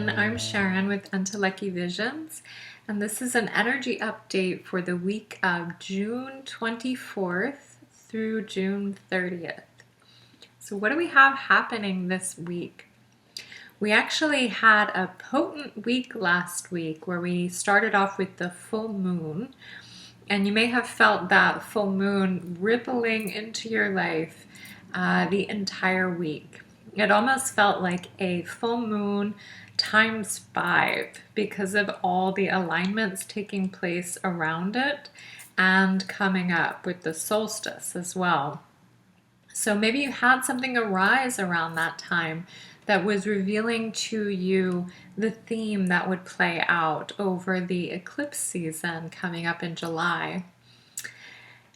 everyone, I'm Sharon with Entelechy Visions, and this is an energy update for the week of June 24th through June 30th. So what do we have happening this week? We actually had a potent week last week where we started off with the full moon, and you may have felt that full moon rippling into your life the entire week. It almost felt like a full moon times 5 because of all the alignments taking place around it and coming up with the solstice as well. So maybe you had something arise around that time that was revealing to you the theme that would play out over the eclipse season coming up in July.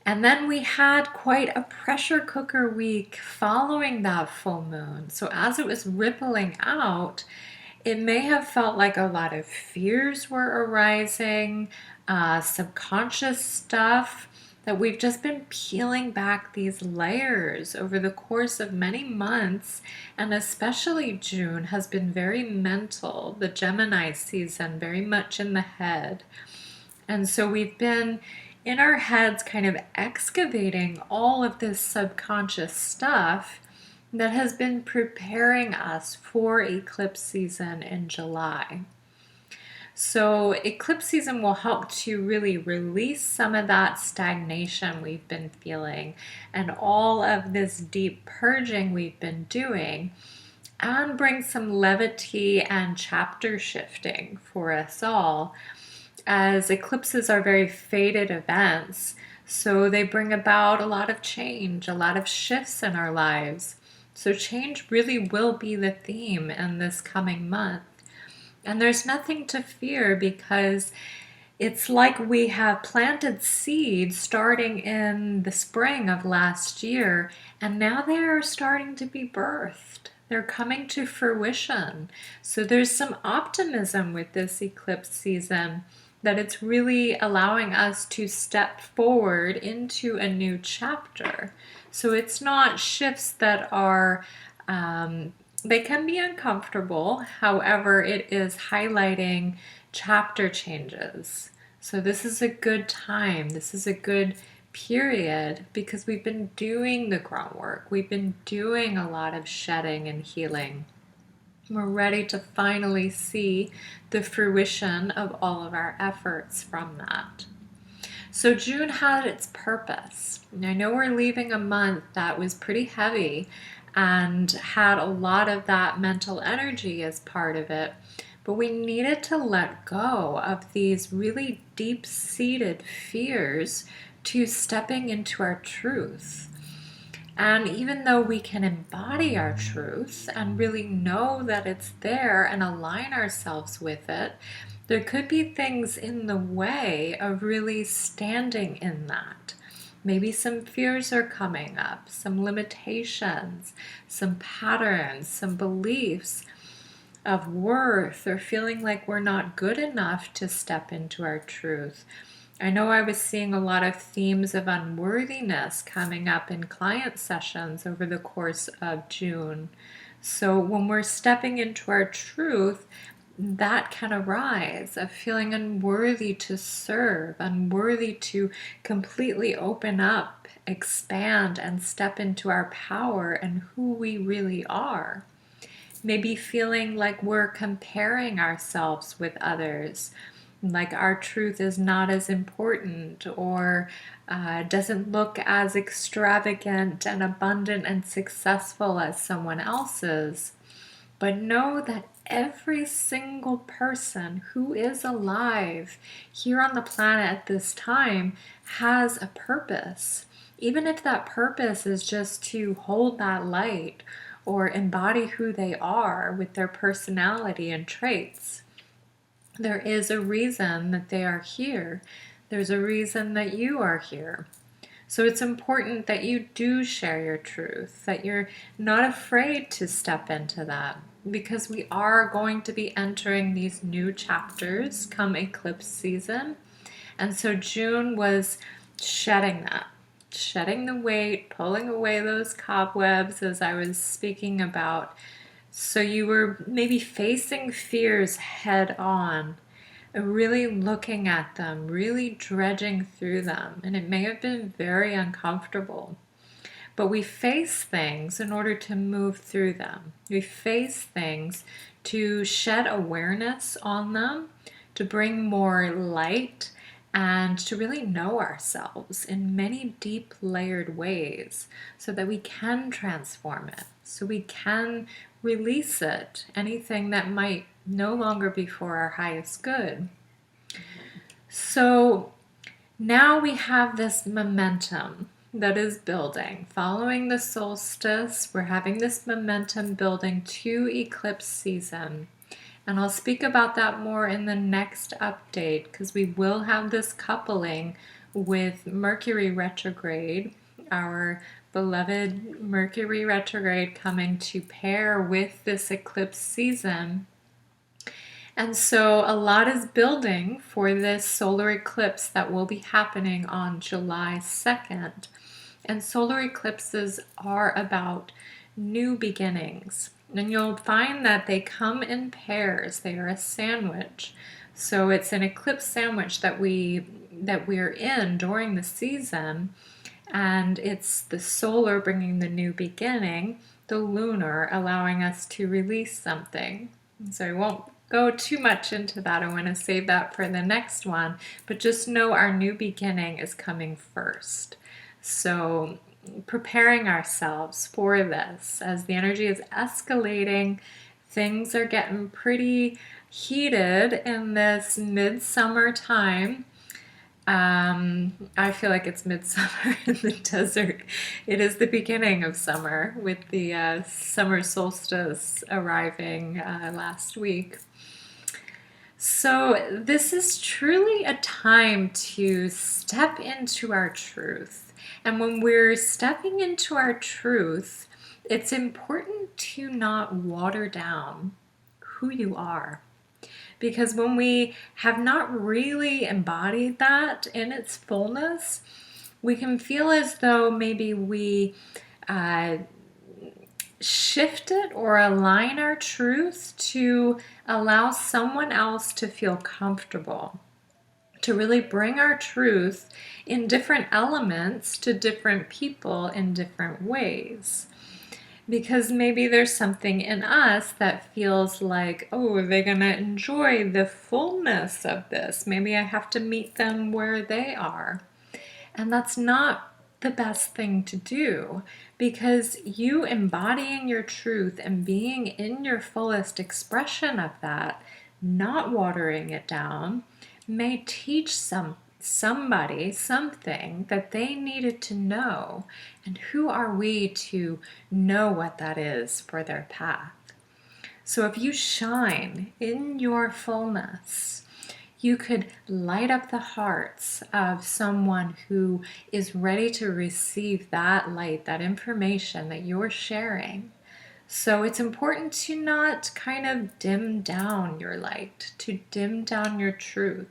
And then we had quite a pressure cooker week following that full moon. So as it was rippling out, it may have felt like a lot of fears were arising, subconscious stuff that we've just been peeling back these layers over the course of many months, and especially June has been very mental, the Gemini season, very much in the head. And so we've been in our heads kind of excavating all of this subconscious stuff that has been preparing us for eclipse season in July. So eclipse season will help to really release some of that stagnation we've been feeling and all of this deep purging we've been doing, and bring some levity and chapter shifting for us all, as eclipses are very fated events. So they bring about a lot of change, a lot of shifts in our lives. So change really will be the theme in this coming month. And there's nothing to fear, because it's like we have planted seeds starting in the spring of last year, and now they are starting to be birthed. They're coming to fruition. So there's some optimism with this eclipse season, that it's really allowing us to step forward into a new chapter. So it's not shifts that are, they can be uncomfortable. However, it is highlighting chapter changes. So this is a good time. This is a good period because we've been doing the groundwork. We've been doing a lot of shedding and healing. We're ready to finally see the fruition of all of our efforts from that. So June had its purpose. And I know we're leaving a month that was pretty heavy and had a lot of that mental energy as part of it, but we needed to let go of these really deep-seated fears to stepping into our truth. And even though we can embody our truth and really know that it's there and align ourselves with it, there could be things in the way of really standing in that. Maybe some fears are coming up, some limitations, some patterns, some beliefs of worth, or feeling like we're not good enough to step into our truth. I know I was seeing a lot of themes of unworthiness coming up in client sessions over the course of June. So when we're stepping into our truth, that can arise of feeling unworthy to serve, unworthy to completely open up, expand, and step into our power and who we really are. Maybe feeling like we're comparing ourselves with others, like our truth is not as important, or doesn't look as extravagant and abundant and successful as someone else's. But know that every single person who is alive here on the planet at this time has a purpose. Even if that purpose is just to hold that light or embody who they are with their personality and traits. There is a reason that they are here. There's a reason that you are here. So it's important that you do share your truth, that you're not afraid to step into that, because we are going to be entering these new chapters come eclipse season. And so June was shedding that, shedding the weight, pulling away those cobwebs, as I was speaking about So you were maybe facing fears head on, really looking at them, really dredging through them, and it may have been very uncomfortable. But we face things in order to move through them. We face things to shed awareness on them, to bring more light, and to really know ourselves in many deep layered ways so that we can transform it, so we can release it, anything that might no longer be for our highest good. So now we have this momentum that is building. Following the solstice, we're having this momentum building to eclipse season. And I'll speak about that more in the next update because we will have this coupling with Mercury retrograde, our beloved Mercury retrograde coming to pair with this eclipse season. And so a lot is building for this solar eclipse that will be happening on July 2nd. And solar eclipses are about new beginnings. And you'll find that they come in pairs. They are a sandwich. So it's an eclipse sandwich that we're in during the season. And it's the solar bringing the new beginning, the lunar allowing us to release something. So I won't go too much into that. I want to save that for the next one. But just know our new beginning is coming first. So preparing ourselves for this as the energy is escalating, things are getting pretty heated in this midsummer time. I feel like it's midsummer in the desert. It is the beginning of summer with the summer solstice arriving last week. So this is truly a time to step into our truth. And when we're stepping into our truth, it's important to not water down who you are. Because when we have not really embodied that in its fullness, we can feel as though maybe we shift it or align our truth to allow someone else to feel comfortable, to really bring our truth in different elements to different people in different ways. Because maybe there's something in us that feels like, oh, are they going to enjoy the fullness of this? Maybe I have to meet them where they are. And that's not the best thing to do, because you embodying your truth and being in your fullest expression of that, not watering it down, may teach somebody something that they needed to know. And who are we to know what that is for their path? So if you shine in your fullness, you could light up the hearts of someone who is ready to receive that light, that information that you're sharing. So it's important to not kind of dim down your light, to dim down your truth.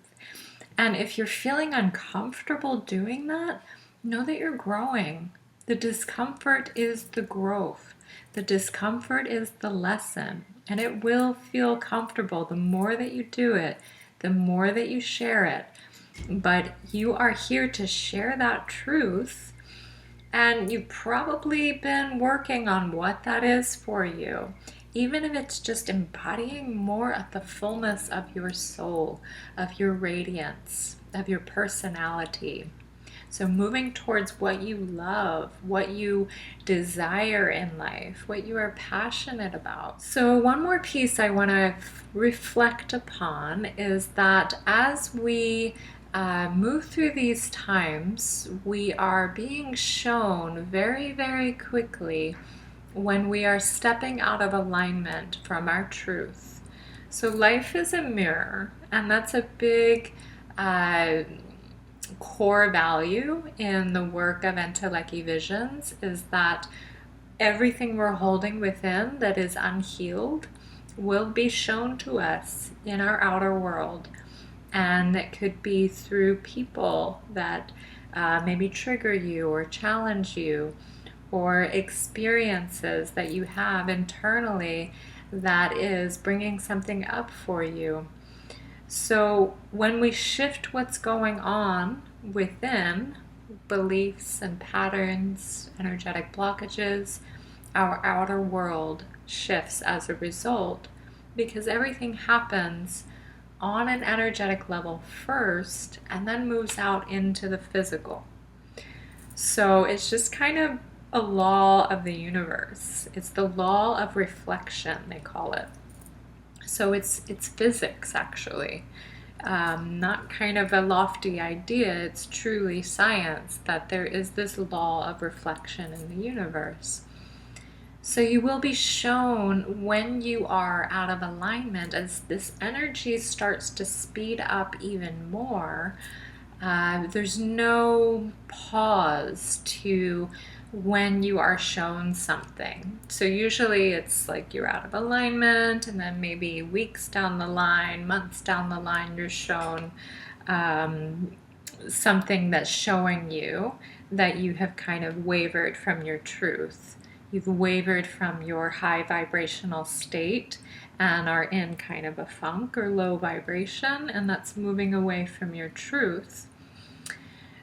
And if you're feeling uncomfortable doing that, know that you're growing. The discomfort is the growth. The discomfort is the lesson. And it will feel comfortable the more that you do it, the more that you share it. But you are here to share that truth. And you've probably been working on what that is for you. Even if it's just embodying more of the fullness of your soul, of your radiance, of your personality. So moving towards what you love, what you desire in life, what you are passionate about. So one more piece I want to reflect upon is that as we move through these times, we are being shown very, very quickly when we are stepping out of alignment from our truth. So life is a mirror, and that's a big core value in the work of Entelechy Visions, is that everything we're holding within that is unhealed will be shown to us in our outer world. And it could be through people that maybe trigger you or challenge you, or experiences that you have internally that is bringing something up for you. So when we shift what's going on within, beliefs and patterns, energetic blockages, our outer world shifts as a result, because everything happens on an energetic level first and then moves out into the physical. So it's just kind of a law of the universe. It's the law of reflection, they call it. So it's physics, actually. Not kind of a lofty idea, it's truly science that there is this law of reflection in the universe. So you will be shown when you are out of alignment, as this energy starts to speed up even more. There's no pause to when you are shown something. So usually it's like you're out of alignment, and then maybe weeks down the line, months down the line, you're shown something that's showing you that you have kind of wavered from your truth. You've wavered from your high vibrational state and are in kind of a funk or low vibration, and that's moving away from your truth.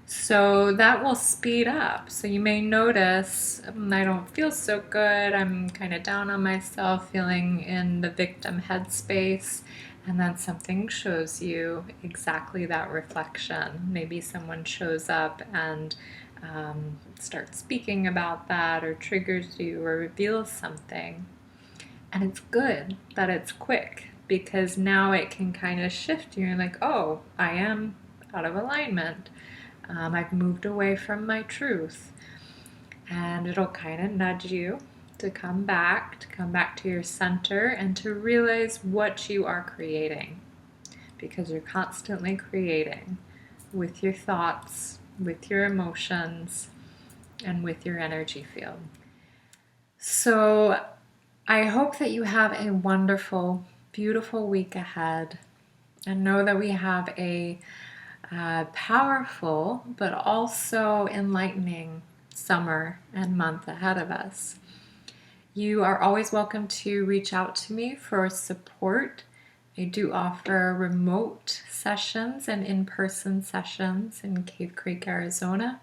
So that will speed up. So you may notice, I don't feel so good, I'm kind of down on myself, feeling in the victim headspace, and then something shows you exactly that reflection. Maybe someone shows up and starts speaking about that, or triggers you, or reveals something. And it's good that it's quick, because now it can kind of shift you. You're like, oh, I am out of alignment. I've moved away from my truth. And it'll kind of nudge you to come back to your center, and to realize what you are creating. Because you're constantly creating with your thoughts, with your emotions, and with your energy field. So I hope that you have a wonderful, beautiful week ahead, and know that we have a powerful but also enlightening summer and month ahead of us. You are always welcome to reach out to me for support. I do offer remote sessions and in-person sessions in Cave Creek, Arizona.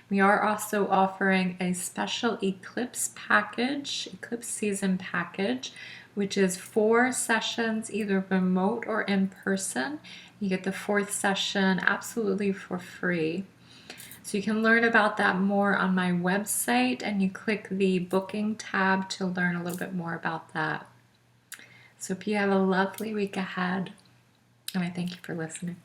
We are also offering a special Eclipse package, Eclipse season package, which is 4 sessions, either remote or in person. You get the 4th session absolutely for free. So you can learn about that more on my website, and you click the booking tab to learn a little bit more about that. So hope you have a lovely week ahead, and I thank you for listening.